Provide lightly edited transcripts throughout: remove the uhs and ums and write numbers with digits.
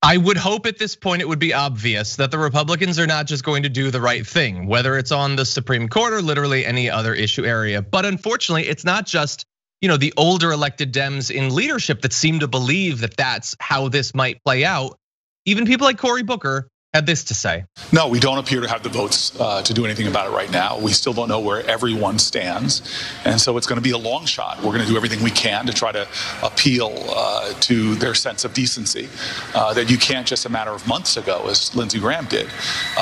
I would hope at this point it would be obvious that the Republicans are not just going to do the right thing, whether it's on the Supreme Court or literally any other issue area. But unfortunately, it's not just the older elected Dems in leadership that seem to believe that that's how this might play out. Even people like Cory Booker had this to say. No, we don't appear to have the votes to do anything about it right now. We still don't know where everyone stands. And so it's going to be a long shot. We're going to do everything we can to try to appeal to their sense of decency. That you can't just a matter of months ago, as Lindsey Graham did,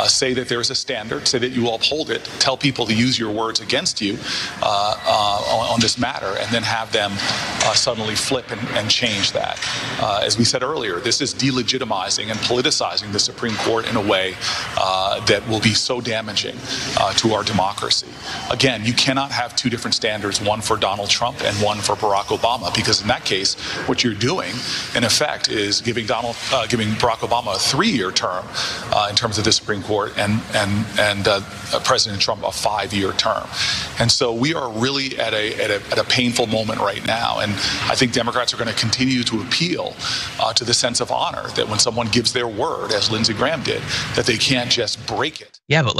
say that there is a standard, say that you will uphold it, tell people to use your words against you on this matter, and then have them suddenly flip and change that. As we said earlier, this is delegitimizing and politicizing the Supreme Court in a way that will be so damaging to our democracy. Again, you cannot have two different standards, one for Donald Trump and one for Barack Obama, because in that case, what you're doing, in effect, is giving Barack Obama a 3-year term in terms of the Supreme Court, and President Trump a 5-year term. And so we are really at a painful moment right now, and I think Democrats are going to continue to appeal to the sense of honor that when someone gives their word, as Lindsey Graham did, that they can't just break it. Yeah, but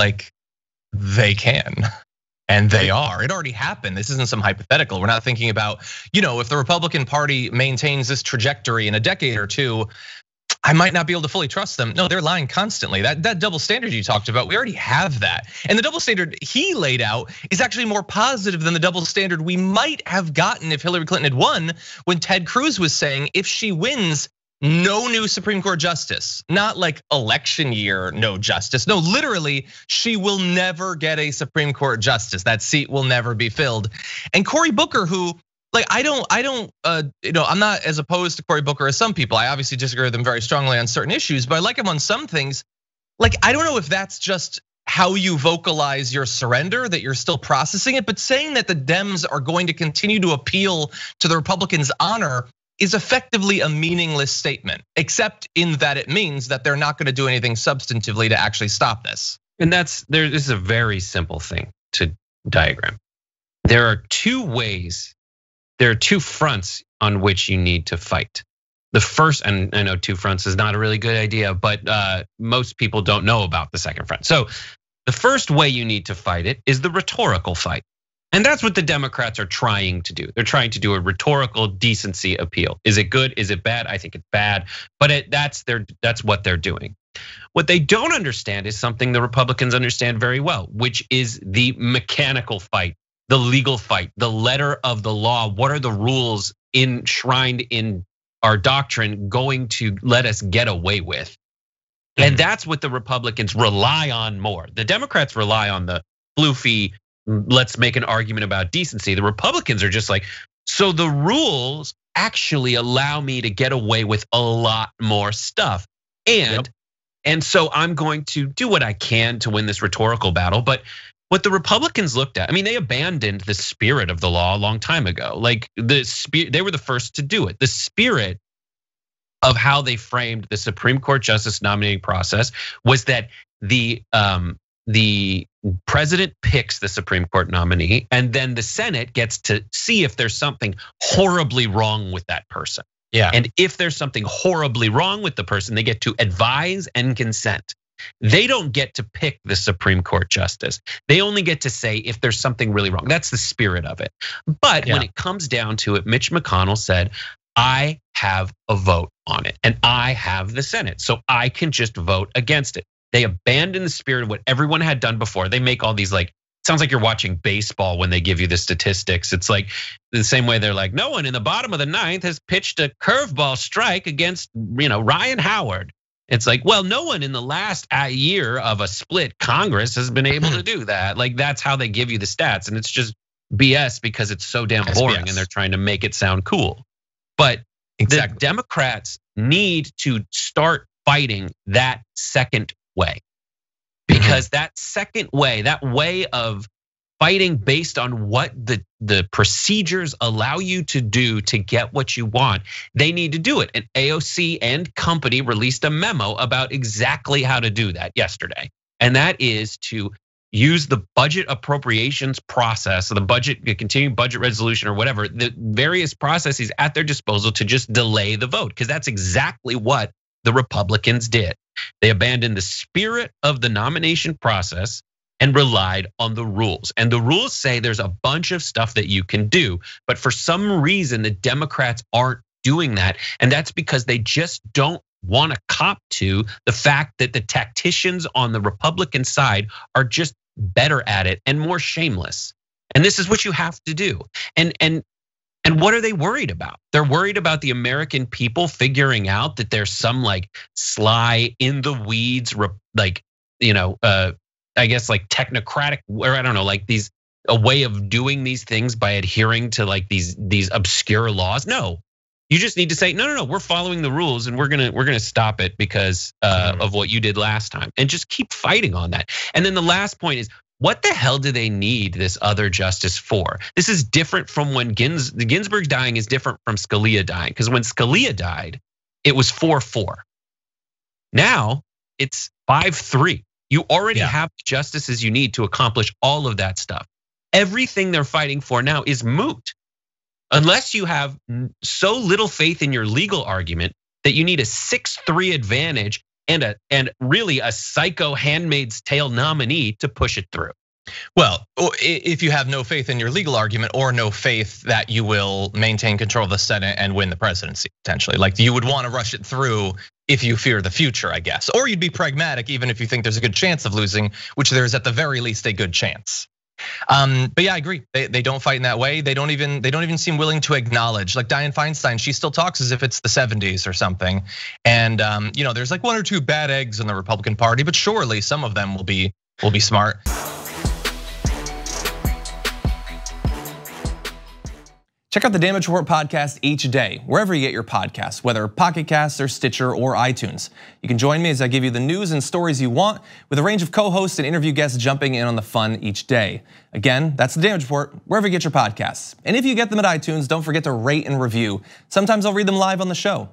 they can. And they are. It already happened. This isn't some hypothetical. We're not thinking about, if the Republican Party maintains this trajectory in a decade or two, I might not be able to fully trust them. No, they're lying constantly. That double standard you talked about, we already have that. And the double standard he laid out is actually more positive than the double standard we might have gotten if Hillary Clinton had won, when Ted Cruz was saying if she wins, no new Supreme Court justice, not like election year, no justice. No, literally, she will never get a Supreme Court justice. That seat will never be filled. And Cory Booker, who, I'm not as opposed to Cory Booker as some people. I obviously disagree with him very strongly on certain issues, but I like him on some things. I don't know if that's just how you vocalize your surrender, that you're still processing it, but saying that the Dems are going to continue to appeal to the Republicans' honor is effectively a meaningless statement, except in that it means that they're not going to do anything substantively to actually stop this. And this is a very simple thing to diagram. There are two ways, there are two fronts on which you need to fight. The first, and I know two fronts is not a really good idea, but most people don't know about the second front. So the first way you need to fight it is the rhetorical fight. And that's what the Democrats are trying to do. They're trying to do a rhetorical decency appeal. Is it good? Is it bad? I think it's bad, but that's what they're doing. What they don't understand is something the Republicans understand very well, which is the mechanical fight, the legal fight, the letter of the law. What are the rules enshrined in our doctrine going to let us get away with? And that's what the Republicans rely on more. The Democrats rely on the floofy, let's make an argument about decency. The Republicans are just like, so the rules actually allow me to get away with a lot more stuff. And so I'm going to do what I can to win this rhetorical battle. But what the Republicans looked at, they abandoned the spirit of the law a long time ago. They were the first to do it. The spirit of how they framed the Supreme Court justice nominating process was that the president picks the Supreme Court nominee, and then the Senate gets to see if there's something horribly wrong with that person. Yeah. And if there's something horribly wrong with the person, they get to advise and consent. They don't get to pick the Supreme Court justice. They only get to say if there's something really wrong. That's the spirit of it. But when it comes down to it, Mitch McConnell said, I have a vote on it and I have the Senate, so I can just vote against it. They abandoned the spirit of what everyone had done before. They make all these sounds like you're watching baseball when they give you the statistics. It's like the same way they're like, no one in the bottom of the ninth has pitched a curveball strike against Ryan Howard. It's like, well, no one in the last year of a split Congress has been able to do that. That's how they give you the stats, and it's just BS because it's so damn boring, and they're trying to make it sound cool. But the Democrats need to start fighting that second way, because that second way, that way of fighting based on what the procedures allow you to do to get what you want, they need to do it. And AOC and company released a memo about exactly how to do that yesterday. And that is to use the budget appropriations process, the continuing budget resolution or whatever, the various processes at their disposal to just delay the vote. Because that's exactly what the Republicans did. They abandoned the spirit of the nomination process and relied on the rules. And the rules say there's a bunch of stuff that you can do, but for some reason the Democrats aren't doing that. And that's because they just don't want to cop to the fact that the tacticians on the Republican side are just better at it and more shameless. And this is what you have to do. And what are they worried about? They're worried about the American people figuring out that there's some like sly in the weeds, like, I guess like technocratic, or I don't know, like a way of doing these things by adhering to like these obscure laws. No, you just need to say, no, we're following the rules and we're gonna stop it because of what you did last time, and just keep fighting on that. And then the last point is, what the hell do they need this other justice for? This is different from when Ginsburg's dying is different from Scalia dying, because when Scalia died, it was 4-4. Now it's 5-3. You already have the justices you need to accomplish all of that stuff. Everything they're fighting for now is moot. Unless you have so little faith in your legal argument that you need a 6-3 advantage and really a psycho Handmaid's Tale nominee to push it through. Well, if you have no faith in your legal argument or no faith that you will maintain control of the Senate and win the presidency, potentially, like you would want to rush it through if you fear the future, I guess. Or you'd be pragmatic even if you think there's a good chance of losing, which there is at the very least a good chance. But yeah, I agree. They don't fight in that way. They don't even seem willing to acknowledge. Like Dianne Feinstein, she still talks as if it's the 70s or something. And there's like one or two bad eggs in the Republican Party, but surely some of them will be smart. Check out the Damage Report podcast each day, wherever you get your podcasts, whether Pocket Casts or Stitcher or iTunes. You can join me as I give you the news and stories you want, with a range of co-hosts and interview guests jumping in on the fun each day. Again, that's the Damage Report, wherever you get your podcasts. And if you get them at iTunes, don't forget to rate and review. Sometimes I'll read them live on the show.